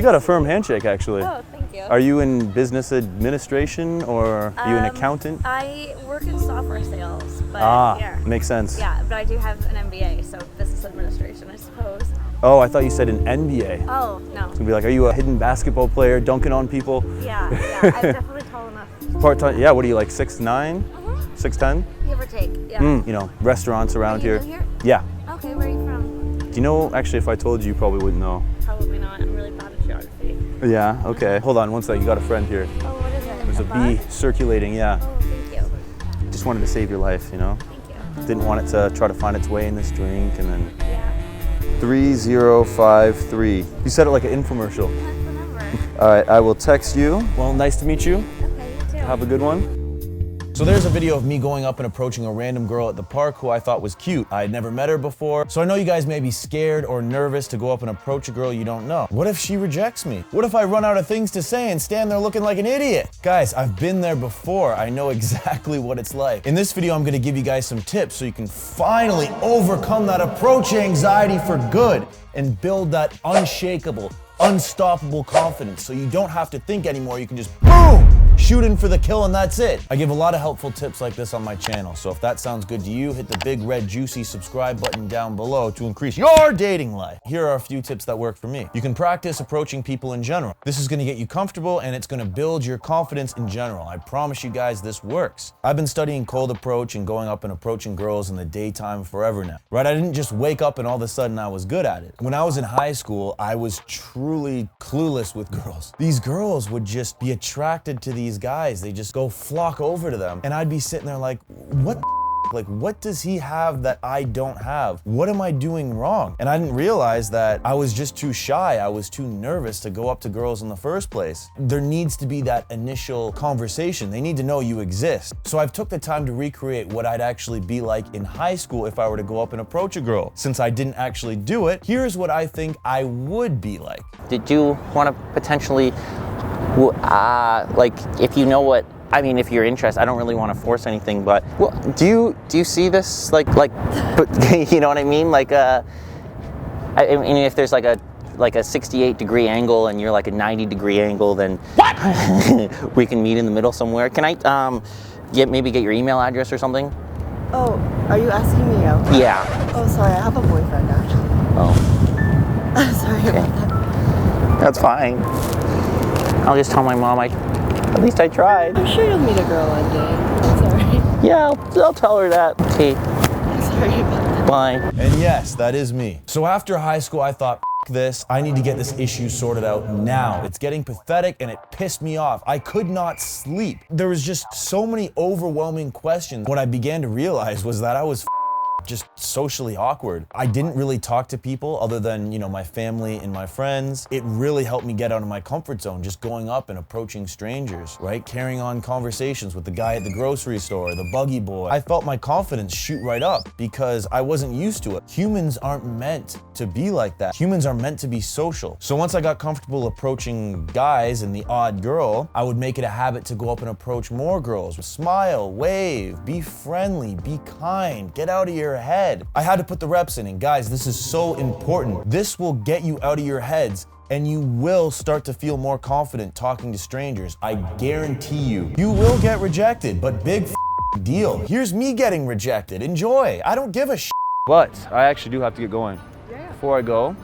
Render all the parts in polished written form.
got a firm handshake, actually. Oh, thank you. Are you in business administration or are you an accountant? I work in software sales, but yeah. Makes sense. Yeah, but I do have an MBA, so business administration, I suppose. Oh, I thought you said an NBA. Oh, no. It's gonna be like, are you a hidden basketball player dunking on people? Yeah, I'm definitely tall enough. Part-time, yeah, what are you, like 6'9"? 6'10"? Give or take, yeah. You know, restaurants around you here. live here? Yeah. Okay, where are you from? Do you know, actually, if I told you, you probably wouldn't know. Probably not, I'm really bad at geography. Yeah, okay. Hold on one second, you got a friend here. Oh, what is it? There's a bee circulating, yeah. Oh, thank you. Just wanted to save your life, you know? Thank you. Didn't want it to try to find its way in this drink, and then Yeah. 3053. You said it like an infomercial. I can't remember. All right, I will text you. Well, nice to meet you. Okay, you too. Have a good one. So there's a video of me going up and approaching a random girl at the park who I thought was cute. I had never met her before, so I know you guys may be scared or nervous to go up and approach a girl you don't know. What if she rejects me? What if I run out of things to say and stand there looking like an idiot? Guys, I've been there before. I know exactly what it's like. In this video, I'm gonna give you guys some tips so you can finally overcome that approach anxiety for good and build that unshakable, unstoppable confidence so you don't have to think anymore. You can just boom! Shooting for the kill and that's it. I give a lot of helpful tips like this on my channel, so if that sounds good to you, hit the big red juicy subscribe button down below to increase your dating life. Here are a few tips that work for me. You can practice approaching people in general. This is gonna get you comfortable and it's gonna build your confidence in general. I promise you guys this works. I've been studying cold approach and going up and approaching girls in the daytime forever now, right? I didn't just wake up and all of a sudden I was good at it. When I was in high school, I was truly clueless with girls. These girls would just be attracted to these guys. They just go flock over to them. And I'd be sitting there like, what the like, what does he have that I don't have? What am I doing wrong? And I didn't realize that I was just too shy. I was too nervous to go up to girls in the first place. There needs to be that initial conversation. They need to know you exist. So I've took the time to recreate what I'd actually be like in high school if I were to go up and approach a girl. Since I didn't actually do it, here's what I think I would be like. Did you want to potentially, like, if you know what, I mean, if you're interested, I don't really want to force anything, but well, do you see this like, but you know what I mean? Like, I mean, if there's like a 68 degree angle and you're like a 90 degree angle, then what? We can meet in the middle somewhere. Can I maybe get your email address or something? Oh, are you asking me out? Yeah. Oh, sorry, I have a boyfriend actually. Oh. I'm sorry about that. That's fine. I'll just tell my mom at least I tried. I'm sure you'll meet a girl one day. I'm sorry. Yeah, I'll tell her that. Okay. I'm sorry about that. Bye. And yes, that is me. So after high school, I thought, this, I need to get this issue sorted out now. It's getting pathetic and it pissed me off. I could not sleep. There was just so many overwhelming questions. What I began to realize was that I was just socially awkward. I didn't really talk to people other than, you know, my family and my friends. It really helped me get out of my comfort zone, just going up and approaching strangers, right? Carrying on conversations with the guy at the grocery store, the buggy boy. I felt my confidence shoot right up because I wasn't used to it. Humans aren't meant to be like that. Humans are meant to be social. So once I got comfortable approaching guys and the odd girl, I would make it a habit to go up and approach more girls. Smile, wave, be friendly, be kind, get out of your head. I had to put the reps in, and guys, this is so important. This will get you out of your heads and you will start to feel more confident talking to strangers. I guarantee you. You will get rejected, but big deal. Here's me getting rejected. Enjoy. I don't give a But I actually do have to get going. Yeah. Before I go,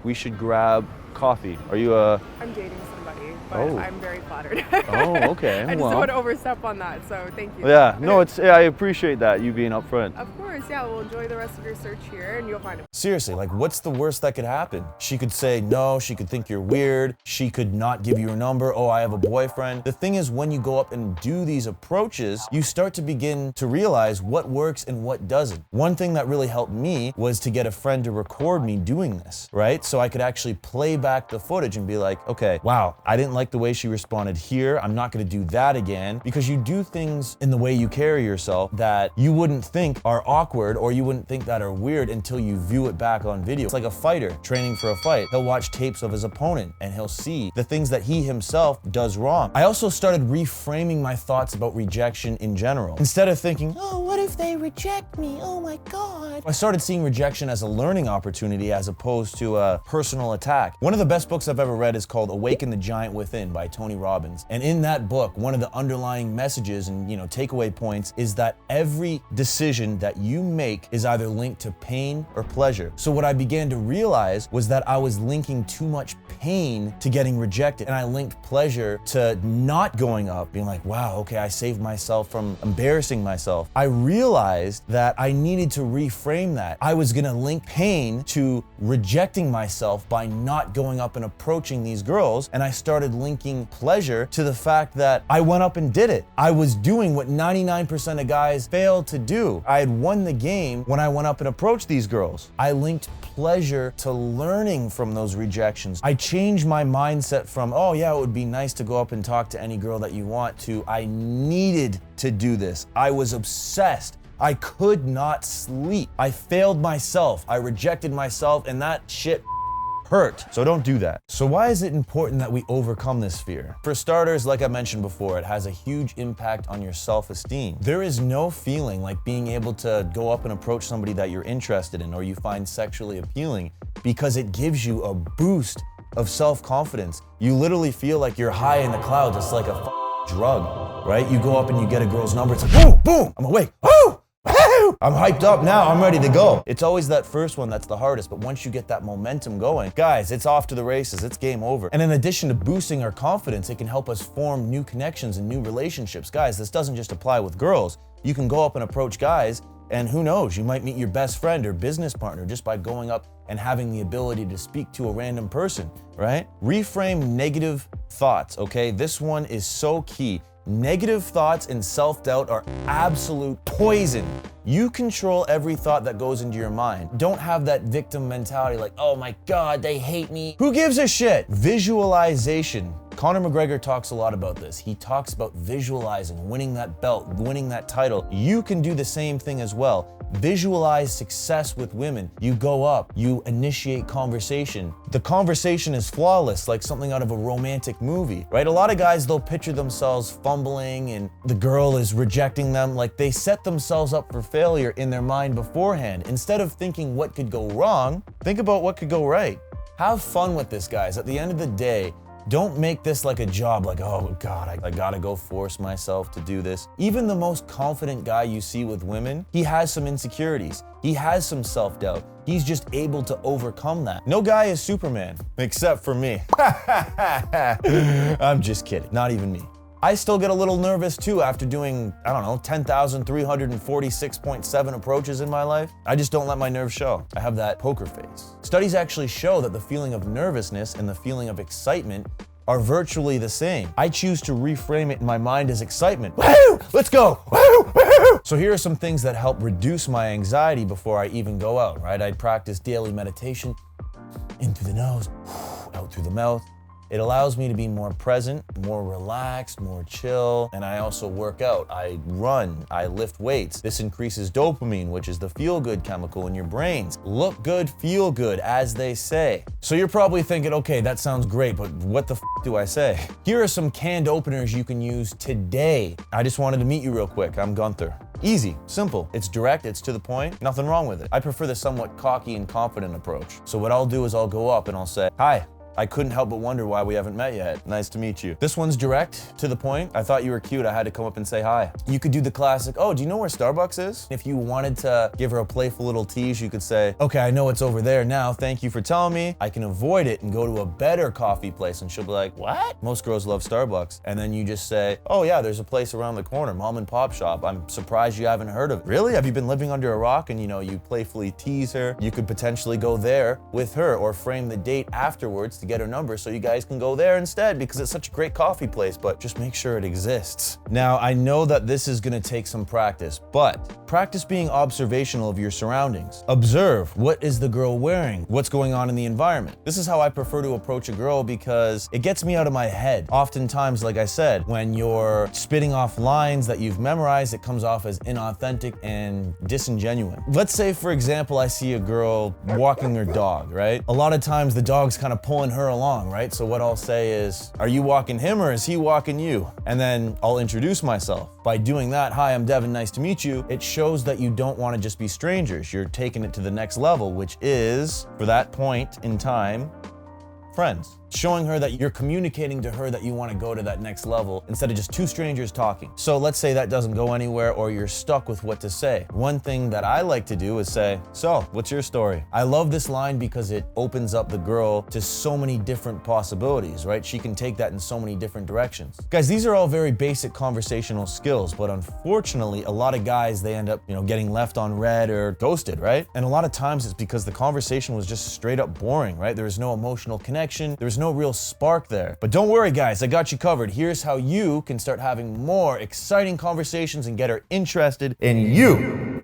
we should grab coffee. Are you I'm dating somebody, but Oh. I'm very flattered. Oh, okay. I just don't want to overstep on that, so thank you. Yeah, no, I appreciate that, you being upfront. Of course, yeah, we'll enjoy the rest of your search here and you'll find him. Seriously, like, what's the worst that could happen? She could say no, she could think you're weird, she could not give you her number, oh, I have a boyfriend. The thing is, when you go up and do these approaches, you start to begin to realize what works and what doesn't. One thing that really helped me was to get a friend to record me doing this, right? So I could actually play back the footage and be like, okay, wow, I didn't like like the way she responded here. I'm not gonna do that again, because you do things in the way you carry yourself that you wouldn't think are awkward or you wouldn't think that are weird until you view it back on video. It's like a fighter training for a fight. He'll watch tapes of his opponent and he'll see the things that he himself does wrong. I also started reframing my thoughts about rejection in general. Instead of thinking, oh, what if they reject me? Oh my God. I started seeing rejection as a learning opportunity as opposed to a personal attack. One of the best books I've ever read is called Awaken the Giant Within by Tony Robbins. And in that book, one of the underlying messages and takeaway points is that every decision that you make is either linked to pain or pleasure. So what I began to realize was that I was linking too much pain to getting rejected, and I linked pleasure to not going up, being like, wow, okay, I saved myself from embarrassing myself. I realized that I needed to reframe that. I was gonna link pain to rejecting myself by not going up and approaching these girls, and I started linking pleasure to the fact that I went up and did it. I was doing what 99% of guys fail to do. I had won the game when I went up and approached these girls. I linked pleasure to learning from those rejections. I changed my mindset from, oh yeah, it would be nice to go up and talk to any girl that you want, to I needed to do this. I was obsessed. I could not sleep. I failed myself. I rejected myself, and that shit hurt. So don't do that. So why is it important that we overcome this fear? For starters, like I mentioned before, it has a huge impact on your self-esteem. There is no feeling like being able to go up and approach somebody that you're interested in or you find sexually appealing, because it gives you a boost of self-confidence. You literally feel like you're high in the clouds. It's like a drug, right? You go up and you get a girl's number. It's like, boom, boom, I'm awake. Woo! I'm hyped up now, I'm ready to go. It's always that first one that's the hardest, but once you get that momentum going, guys, it's off to the races, it's game over. And in addition to boosting our confidence, it can help us form new connections and new relationships. Guys, this doesn't just apply with girls. You can go up and approach guys, and who knows, you might meet your best friend or business partner just by going up and having the ability to speak to a random person, right? Reframe negative thoughts, okay? This one is so key. Negative thoughts and self-doubt are absolute poison. You control every thought that goes into your mind. Don't have that victim mentality like, oh my God, they hate me. Who gives a shit? Visualization. Conor McGregor talks a lot about this. He talks about visualizing, winning that belt, winning that title. You can do the same thing as well. Visualize success with women. You go up, you initiate conversation. The conversation is flawless, like something out of a romantic movie, right? A lot of guys, they'll picture themselves fumbling and the girl is rejecting them. Like they set themselves up for failure in their mind beforehand. Instead of thinking what could go wrong, think about what could go right. Have fun with this, guys. At the end of the day, don't make this like a job, like, oh God, I gotta go force myself to do this. Even the most confident guy you see with women, he has some insecurities. He has some self-doubt. He's just able to overcome that. No guy is Superman, except for me. I'm just kidding, not even me. I still get a little nervous too after doing, I don't know, 10,346.7 approaches in my life. I just don't let my nerves show. I have that poker face. Studies actually show that the feeling of nervousness and the feeling of excitement are virtually the same. I choose to reframe it in my mind as excitement. Woo! Let's go! Woo! Woo! So here are some things that help reduce my anxiety before I even go out, right? I practice daily meditation, in through the nose, out through the mouth. It allows me to be more present, more relaxed, more chill, and I also work out. I run, I lift weights. This increases dopamine, which is the feel-good chemical in your brains. Look good, feel good, as they say. So you're probably thinking, okay, that sounds great, but what the f do I say? Here are some canned openers you can use today. I just wanted to meet you real quick. I'm Gunther. Easy, simple, it's direct, it's to the point, nothing wrong with it. I prefer the somewhat cocky and confident approach. So what I'll do is I'll go up and I'll say, hi. I couldn't help but wonder why we haven't met yet. Nice to meet you. This one's direct, to the point. I thought you were cute, I had to come up and say hi. You could do the classic, oh, do you know where Starbucks is? If you wanted to give her a playful little tease, you could say, okay, I know it's over there now, thank you for telling me. I can avoid it and go to a better coffee place, and she'll be like, what? Most girls love Starbucks. And then you just say, oh yeah, there's a place around the corner, mom and pop shop. I'm surprised you haven't heard of it. Really? Have you been living under a rock? And you playfully tease her. You could potentially go there with her or frame the date afterwards to to get her number so you guys can go there instead because it's such a great coffee place, but just make sure it exists. Now, I know that this is gonna take some practice, but practice being observational of your surroundings. Observe, what is the girl wearing? What's going on in the environment? This is how I prefer to approach a girl because it gets me out of my head. Oftentimes, like I said, when you're spitting off lines that you've memorized, it comes off as inauthentic and disingenuous. Let's say, for example, I see a girl walking her dog, right? A lot of times the dog's kind of pulling her along, right? So what I'll say is, are you walking him or is he walking you? And then I'll introduce myself. By doing that, hi, I'm Devin, nice to meet you, it shows that you don't want to just be strangers. You're taking it to the next level, which is, for that point in time, friends. Showing her that you're communicating to her that you want to go to that next level instead of just two strangers talking. So let's say that doesn't go anywhere or you're stuck with what to say. One thing that I like to do is say, so what's your story? I love this line because it opens up the girl to so many different possibilities, right? She can take that in so many different directions. Guys, these are all very basic conversational skills, but unfortunately, a lot of guys, they end up, getting left on red or ghosted, right? And a lot of times it's because the conversation was just straight up boring, right? There was no emotional connection. There was no real spark there. But don't worry, guys, I got you covered. Here's how you can start having more exciting conversations and get her interested in you.